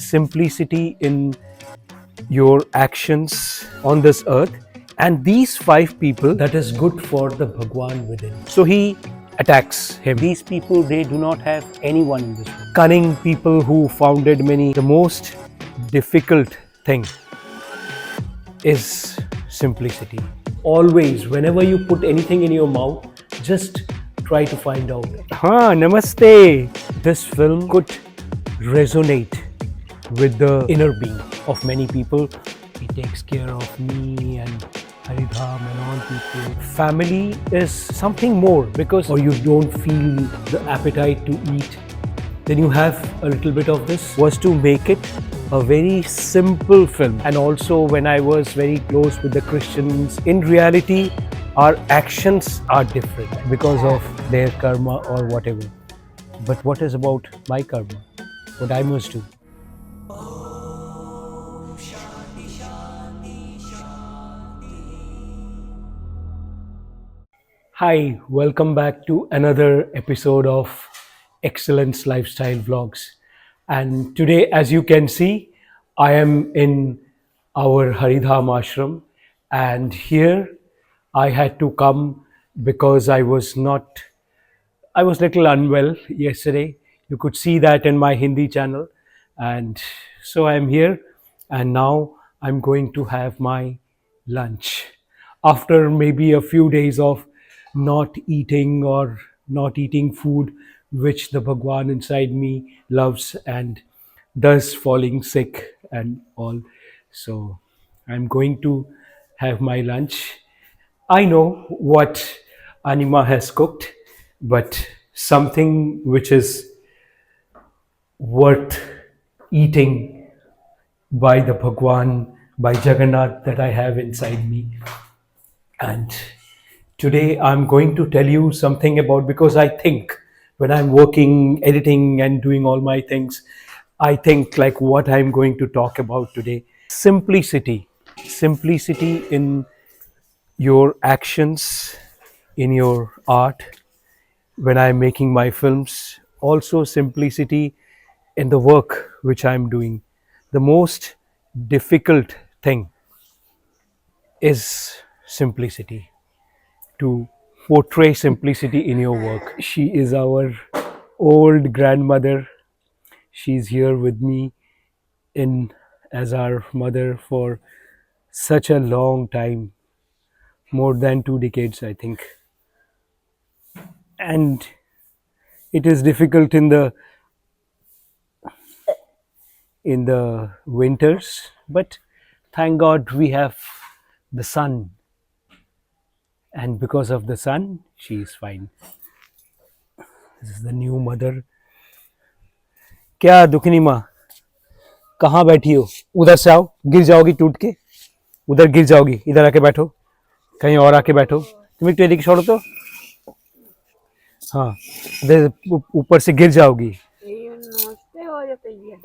simplicity in your actions on this earth, and these 5 people, that is good for the Bhagwan within. So he attacks him. These people, they do not have anyone in this world. Cunning people who founded many. The most difficult thing is simplicity. Always, whenever you put anything in your mouth, just try to find out. Namaste. This film could resonate with the inner being of many people. He takes care of me and Haridham and all people. Family is something more, because or you don't feel the appetite to eat, then you have a little bit of this. Was to make it a very simple film. And also, when I was very close with the Christians, in reality our actions are different because of their karma or whatever. But what is about my karma? What I must do? Hi, welcome back to another episode of Excellence Lifestyle Vlogs. And today, as you can see, I am in our Haridham Ashram, and here I had to come because I was little unwell yesterday. You could see that in my Hindi channel. And so I'm here, and now I'm going to have my lunch. After maybe a few days of not eating food which the Bhagwan inside me loves, and thus falling sick and all. So I'm going to have my lunch. I know what Anima has cooked, but something which is worth eating by the Bhagwan, by Jagannath, that I have inside me. And today I'm going to tell you something about, because I think when I'm working, editing and doing all my things, I think like what I'm going to talk about today. Simplicity. Simplicity in your actions, in your art, when I'm making my films. Also simplicity in the work which I'm doing. The most difficult thing is simplicity. To portray simplicity in your work. She is our old grandmother. She's here with me as our mother for such a long time, more than 2 decades, I think. And it is difficult in the winters, but thank God we have the sun, and because of the sun she is fine. This is the new mother. क्या दुखनी माँ, कहाँ बैठी हो? उधर से आओ, गिर जाओगी टूट के. उधर गिर जाओगी, इधर आके बैठो, कहीं और आके बैठो. तुम एक एदिके छोड़ो तो. हाँ, ऊपर से गिर जाओगी.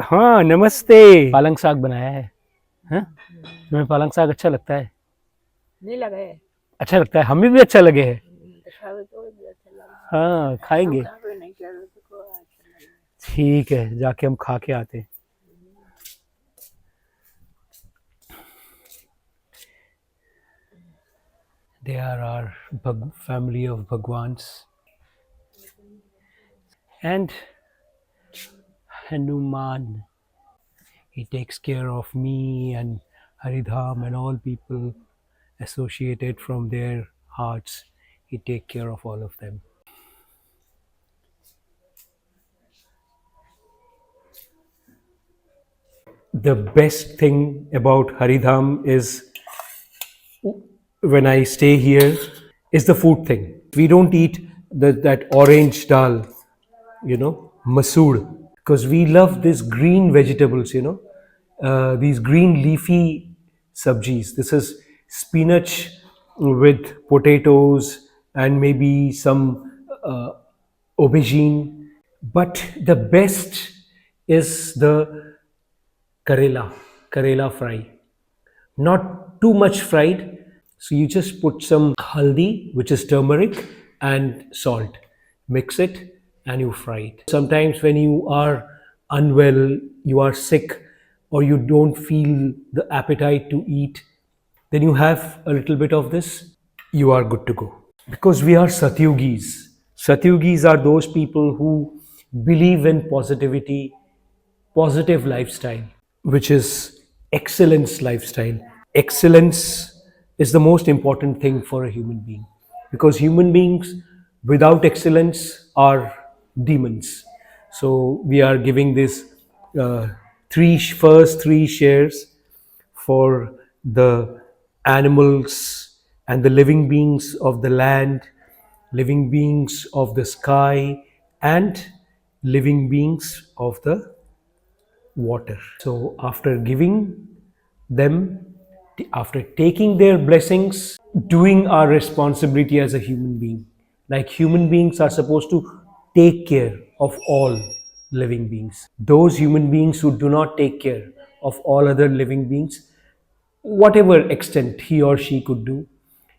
हाँ, नमस्ते. पालंग साग बनाया है. हाँ, तुम्हें पालंग साग अच्छा लगता है? नहीं लगा है. अच्छा लगता है, हमें भी अच्छा लगे है. हाँ, खाएंगे. ठीक है, जाके हम खा के आते हैं. They are our family of Bhagwans. And Hanuman, he takes care of me and Haridham and all people associated from their hearts. He takes care of all of them. The best thing about Haridham is, when I stay here, is the food thing. We don't eat that orange dal, masood, because we love these green vegetables, these green leafy sabjis. This is spinach with potatoes and maybe some aubergine. But the best is the Karela fry. Not too much fried. So you just put some haldi, which is turmeric, and salt. Mix it and you fry it. Sometimes when you are unwell, you are sick, or you don't feel the appetite to eat, then you have a little bit of this, you are good to go. Because we are Satyogis. Satyogis are those people who believe in positivity, positive lifestyle, which is excellence lifestyle. Excellence is the most important thing for a human being, because human beings without excellence are demons. So we are giving this uh, first three shares for the animals and the living beings of the land, living beings of the sky, and living beings of the water. So, after giving them, after taking their blessings, doing our responsibility as a human being. Like human beings are supposed to take care of all living beings. Those human beings who do not take care of all other living beings, whatever extent he or she could do,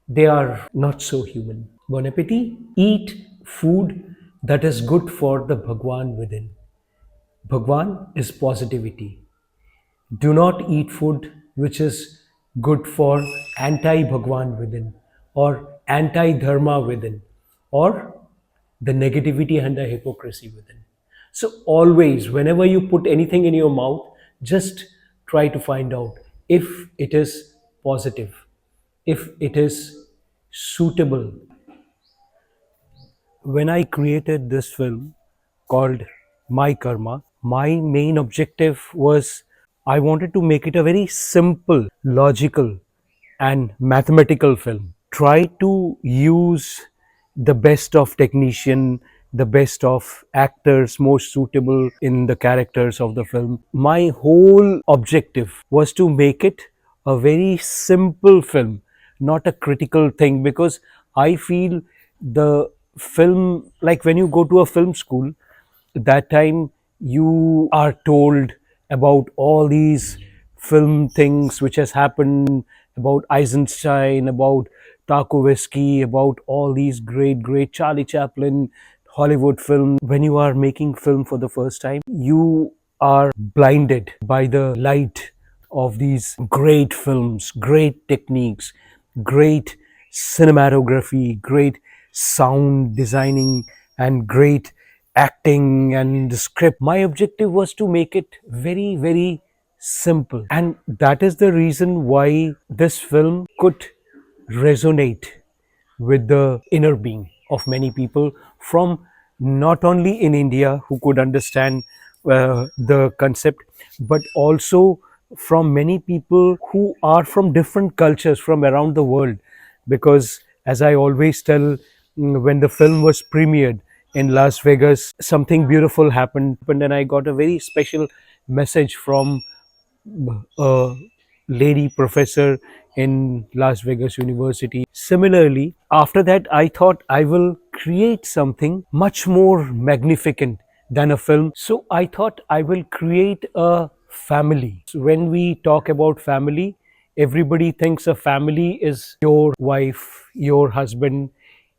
they are not so human. Bon appetit. Eat food that is good for the Bhagwan within. Bhagwan is positivity. Do not eat food which is good for anti Bhagwan within, or anti Dharma within, or the negativity and the hypocrisy within. So, always, whenever you put anything in your mouth, just try to find out if it is positive, if it is suitable. When I created this film called My Karma, my main objective was I wanted to make it a very simple, logical, and mathematical film. Try to use the best of technician, the best of actors most suitable in the characters of the film. My whole objective was to make it a very simple film, not a critical thing, because I feel the film, like when you go to a film school, that time you are told about all these film things which has happened, about Eisenstein, about Tarkovsky, about all these great Charlie Chaplin, Hollywood film. When you are making film for the first time, you are blinded by the light of these great films, great techniques, great cinematography, great sound designing, and great acting and the script. My objective was to make it very simple. And that is the reason why this film could resonate with the inner being of many people, from not only in India who could understand the concept, but also from many people who are from different cultures from around the world. Because, as I always tell, when the film was premiered in Las Vegas, something beautiful happened, and I got a very special message from a lady professor in Las Vegas University. Similarly, after that, I thought I will create something much more magnificent than a film. So I thought I will create a family. So when we talk about family, everybody thinks a family is your wife, your husband,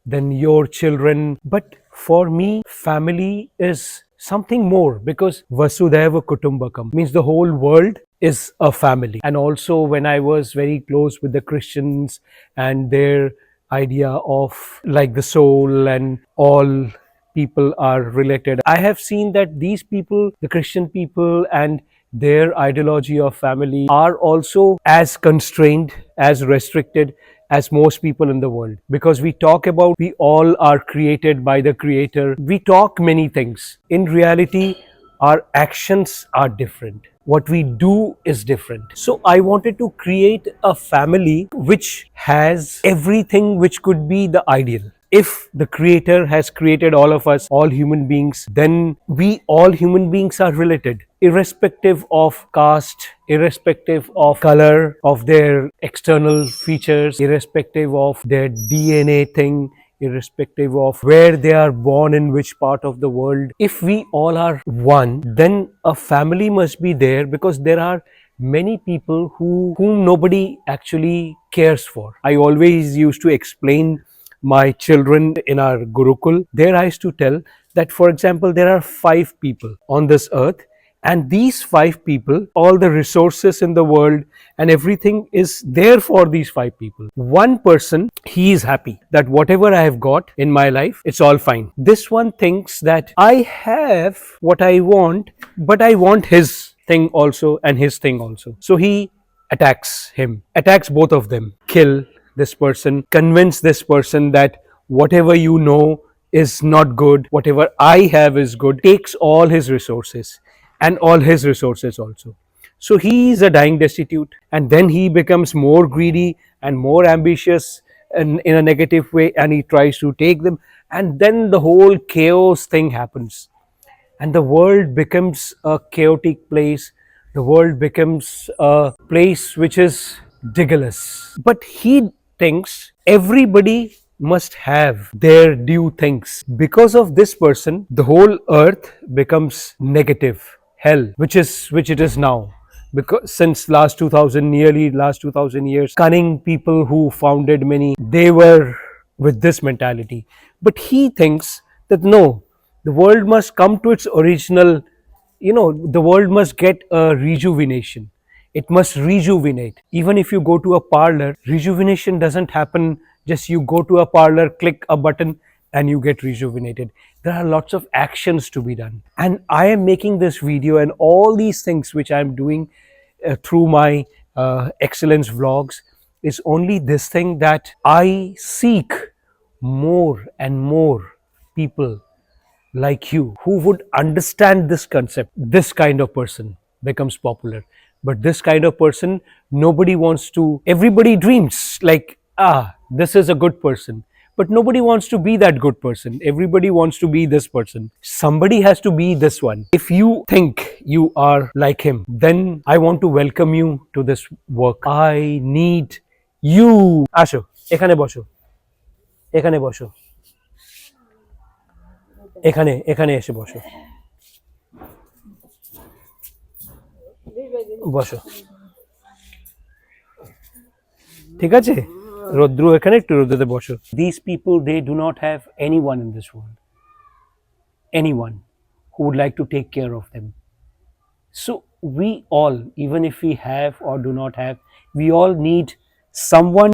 then your children. But for me, family is something more, because Vasudhaiva Kutumbakam means the whole world is a family. And also, when I was very close with the Christians and their idea of like the soul and all people are related, I have seen that these people, the Christian people, and their ideology of family are also as constrained, as restricted as most people in the world. Because we talk about we all are created by the Creator. We talk many things. In reality, our actions are different. What we do is different. So I wanted to create a family which has everything which could be the ideal. If the Creator has created all of us, all human beings, then we all human beings are related, irrespective of caste, irrespective of color, of their external features, irrespective of their DNA thing, irrespective of where they are born, in which part of the world. If we all are one, then a family must be there, because there are many people whom nobody actually cares for. I always used to explain my children in our Gurukul. There I used to tell that, for example, there are 5 people on this earth, And these 5 people, all the resources in the world and everything is there for these 5 people. One person, he is happy that whatever I have got in my life, it's all fine. This one thinks that I have what I want, but I want his thing also and his thing also. So he attacks both of them, kill this person, convince this person that whatever you know is not good, whatever I have is good, takes all his resources and all his resources also. So he is a dying destitute, and then he becomes more greedy and more ambitious in a negative way, and he tries to take them, and then the whole chaos thing happens, and the world becomes a chaotic place. The world becomes a place which is rigorous. But he thinks everybody must have their due things. Because of this person, the whole earth becomes negative, hell, which it is now. Because since nearly last 2000 years, cunning people who founded many, they were with this mentality. But he thinks that no, the world must come to its original, the world must get a rejuvenation. It must rejuvenate. Even if you go to a parlor, rejuvenation doesn't happen just you go to a parlor, click a button, and you get rejuvenated. There are lots of actions to be done, and I am making this video and all these things which I'm doing through my excellence vlogs is only this thing, that I seek more and more people like you who would understand this concept. This kind of person becomes popular, but this kind of person, nobody wants to. Everybody dreams like, this is a good person, but nobody wants to be that good person. Everybody wants to be this person. Somebody has to be this one. If you think you are like him, then I want to welcome you to this work. I need you. আসো, এখানে বসো, এখানে বসো, এখানে এখানে এসে বসো, বসো, ঠিক আছে? রৌদ্র এখানে, একটু রৌদ্রতে বসো। These people, they do not have anyone in this world, anyone who would like to take care of them. So we all, even if we have or do not have, we all need someone.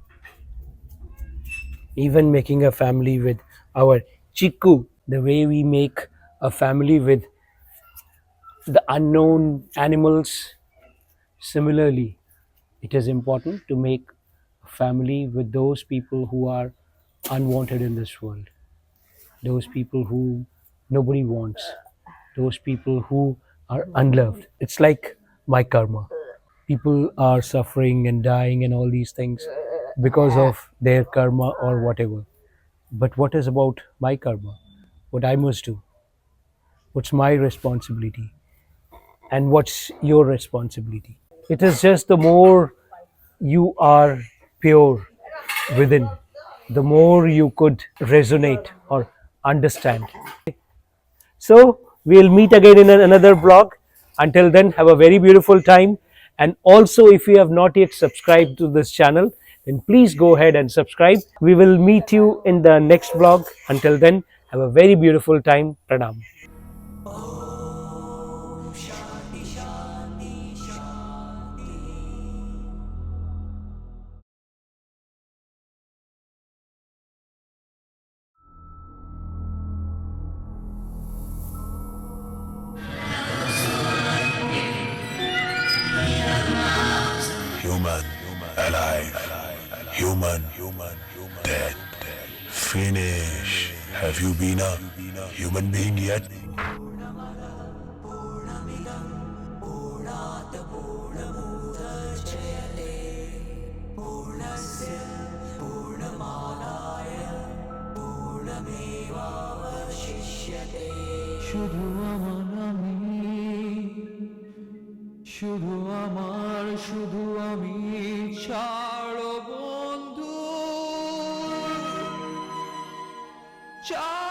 Even making a family with our chiku, the way we make a family with the unknown animals, similarly it is important to make a family with those people who are unwanted in this world, those people who nobody wants, those people who are unloved. It's like my karma. People are suffering and dying and all these things because of their karma or whatever. But what is about my karma? What I must do? What's my responsibility? And what's your responsibility? It is just the more you are pure within, the more you could resonate or understand. So we'll meet again in another vlog. Until then, have a very beautiful time. And also, if you have not yet subscribed to this channel, then please go ahead and subscribe. We will meet you in the next vlog. Until then, have a very beautiful time. Pranam. Human, alive, human, dead, finish. Have you been a human being yet? শুধু আমার আমি, শুধু আমার, শুধু আমি, ছাড়ো বন্ধু, ছাড়ো।